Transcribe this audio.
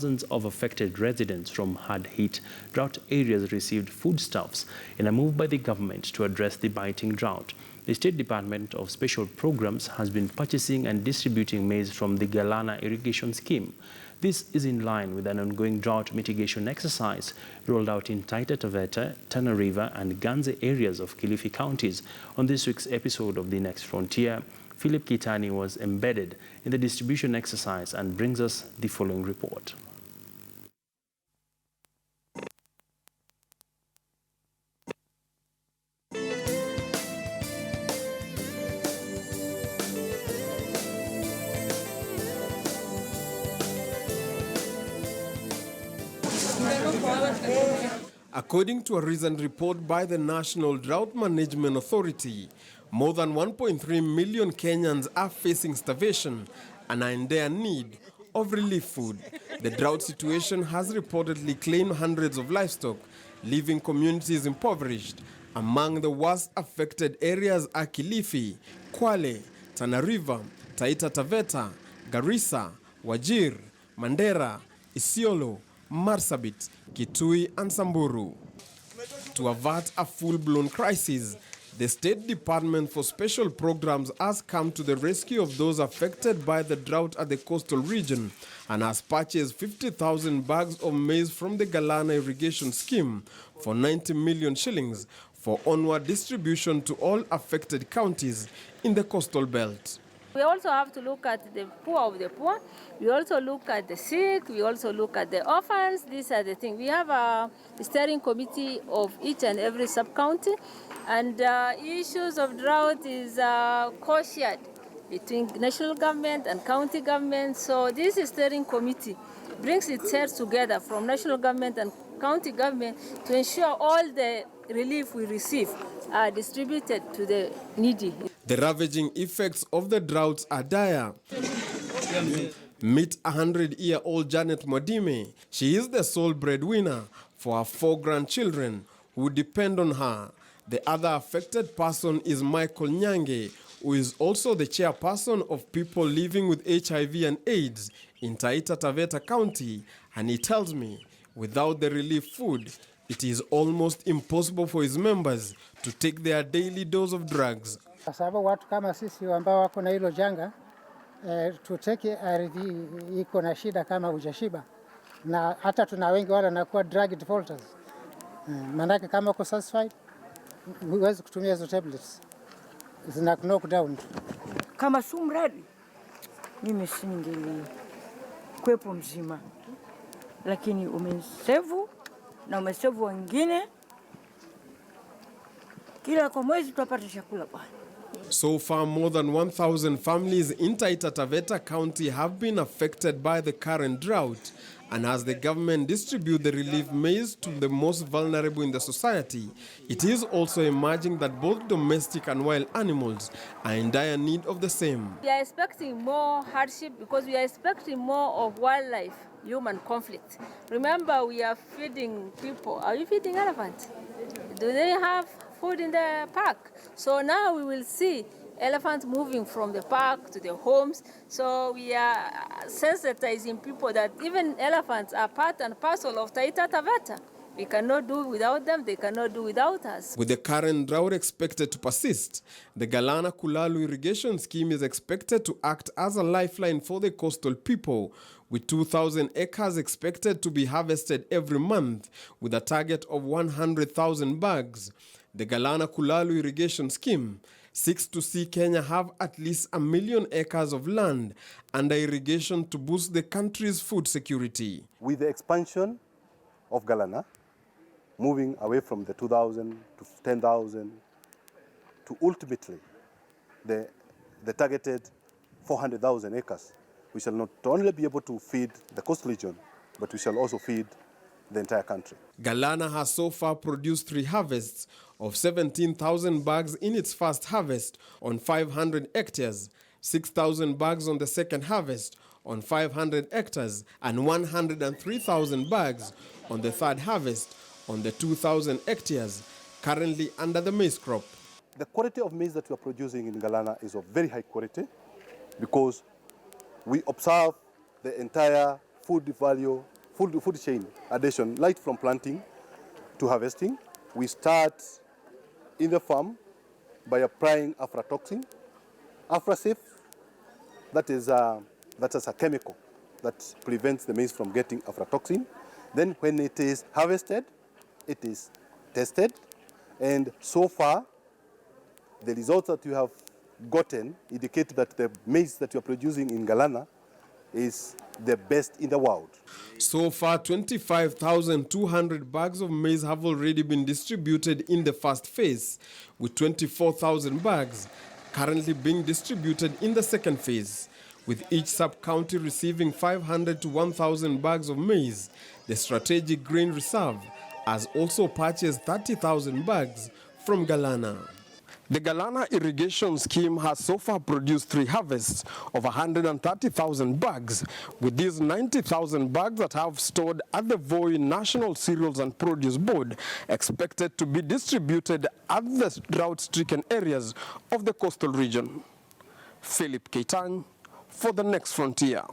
thousands of affected residents from hard-hit drought areas received foodstuffs in a move by the government to address the biting drought. The State Department of Special Programs has been purchasing and distributing maize from the Galana irrigation scheme. This is in line with an ongoing drought mitigation exercise rolled out in Taita Taveta, Tana River and Ganze areas of Kilifi counties. On this week's episode of The Next Frontier, Philip Kitani was embedded in the distribution exercise and brings us the following report. According to a recent report by the National Drought Management Authority, more than 1.3 million Kenyans are facing starvation and are in dire need of relief food. The drought situation has reportedly claimed hundreds of livestock, leaving communities impoverished. Among the worst affected areas are Kilifi, Kwale, Tana River, Taita Taveta, Garissa, Wajir, Mandera, Isiolo, Marsabit, Kitui and Samburu. To avert a full-blown crisis, the State Department for Special Programs has come to the rescue of those affected by the drought at the coastal region and has purchased 50,000 bags of maize from the Galana irrigation scheme for 90 million shillings for onward distribution to all affected counties in the coastal belt. We also have to look at the poor of the poor. We also look at the sick. We also look at the orphans. These are the things. We have a steering committee of each and every sub-county. And issues of drought is co-shared between national government and county government. So this steering committee brings its heads together from national government and county government to ensure all the relief we receive are distributed to the needy. The ravaging effects of the droughts are dire. Meet 100-year-old Janet Mwadime. She is the sole breadwinner for her 4 grandchildren who depend on her. The other affected person is Michael Nyange, who is also the chairperson of people living with HIV and AIDS in Taita Taveta County, and he tells me without the relief food, it is almost impossible for his members to take their daily dose of drugs. Kwa sababu watu kama sisi ambao wako na hilo janga tuteke ardhi iko na shida kama hujashiba, na hata tuna wengi wale wanakuwa drug defaulters. Maanake kama uko satisfied huwezi kutumia hizo tablets, zina knock down. Kama sumradi mimi singeli kwepo mzima, lakini umesevu na umesevu wengine, kila kwa mwezi tupata chakula bwana. So far, more than 1,000 families in Taita Taveta County have been affected by the current drought. And as the government distributes the relief maize to the most vulnerable in the society, it is also emerging that both domestic and wild animals are in dire need of the same. We are expecting more hardship because we are expecting more of wildlife, human conflict. Remember, we are feeding people. Are you feeding elephants? Do they have food in the park? So now we will see elephants moving from the park to the homes. So we are sensitizing people that even elephants are part and parcel of Taita Taveta. We cannot do without them, they cannot do without us. With the current drought expected to persist, the Galana Kulalu irrigation scheme is expected to act as a lifeline for the coastal people, with 2,000 acres expected to be harvested every month, with a target of 100,000 bags. The Galana Kulalu irrigation scheme seeks to see Kenya have at least 1 million acres of land under irrigation to boost the country's food security. With the expansion of Galana, moving away from the 2,000 to 10,000 to ultimately the targeted 400,000 acres, we shall not only be able to feed the coastal region, but we shall also feed the entire country. Galana has so far produced 3 harvests of 17,000 bags in its first harvest on 500 hectares, 6,000 bags on the second harvest on 500 hectares, and 103,000 bags on the third harvest on the 2,000 hectares currently under the maize crop. The quality of maize that we are producing in Galana is of very high quality because we observe the entire food value food chain addition, right from planting to harvesting. We start in the farm by applying aflatoxin. Aflasafe, that is a chemical that prevents the maize from getting aflatoxin. Then when it is harvested, it is tested. And so far, the results that you have gotten indicate that the maize that you are producing in Galana is the best in the world. So far, 25,200 bags of maize have already been distributed in the first phase, with 24,000 bags currently being distributed in the second phase. With each sub-county receiving 500 to 1,000 bags of maize, the Strategic Grain Reserve has also purchased 30,000 bags from Galana. The Galana irrigation scheme has so far produced 3 harvests of 130,000 bags, with these 90,000 bags that have stored at the Voi National Cereals and Produce Board expected to be distributed at the drought-stricken areas of the coastal region. Philip Keitany for the Next Frontier.